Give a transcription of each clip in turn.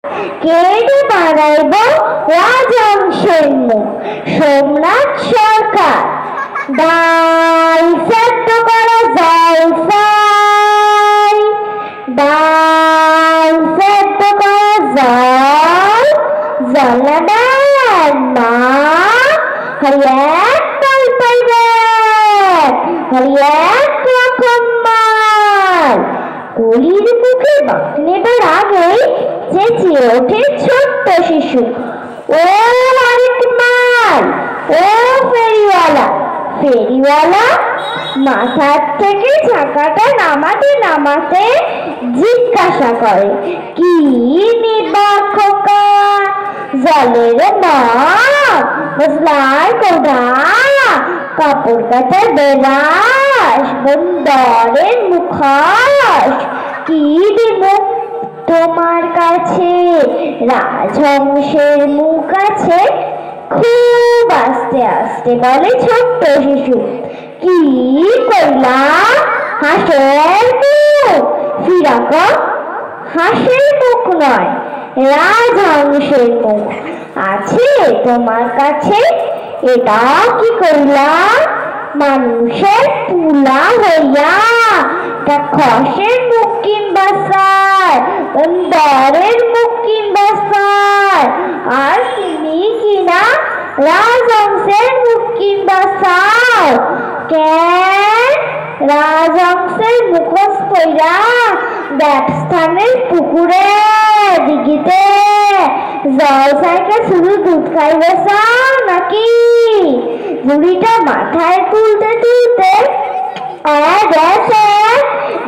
কেড়ে বাড়াইব রাজংশের মুখ। সোমনাথ সরকার। ডাল সেদ্ধ করা জলফাই, ডাল সেদ্ধ করা জল, জলাডাল মা হরিয়াক ডাল পাইবে, হরিয়াক রকম মাল। কলির মুখে বাঁক নেবার আগেই চেঁচিয়ে ওঠে ছোট্ট শিশু, ও আরেক মাল, ও ফেরিওয়ালা। ফেরিওয়ালা মাথার থেকে চাকাটা নামাতে নামাতে জিজ্ঞাসা করে, কি নিবা খোকা? জলের মগ, মশলার কোডা, কাপড় কাচার বেরাস, বন্দরের মুখোশ। কি দিব তোমার কাছে? রাজহংসের মুখ আছে। খুব আস্তে আস্তে বলে ছোট্ট শিশু, কি কইলা? হাঁসের মুখ। ফিরাক, হাঁসের মুখ নয়, রাজহংসের মুখ আছে তোমার কাছে। এটা কি কইলা? মানুষের পুলা হইয়া খসের মুখ কিংবা সার, বন্দরের মুখ কিংবা সার। আর তুমি কিনা রাজহংসের মুখ কিংবা সার। কেন? রাজহংসের মুখোশ কইরা ব্যবস্থানের পুকুরে দিঘিতে জল সাইকে শুধু দুধ খাইবে চাও নাকি? বুড়িটা মাথায় তুলতে তুলতে গেছে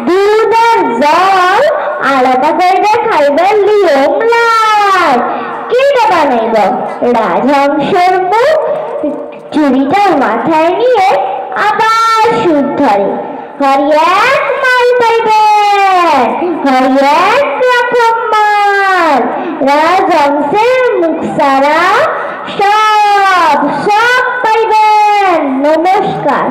দুধ আর জল আলাদা করে খাইবার নিয়ম নাই। কেটে বানাইব রাজহংসের মুখ। চুরিটা মাথায় নিয়ে আবার সুর ধরে, হরিয়াক মাল পাইবে, হরিয়াক রকম মাল। রাজহংসের মুখ সারা সব সব পাইবেন। নমস্কার।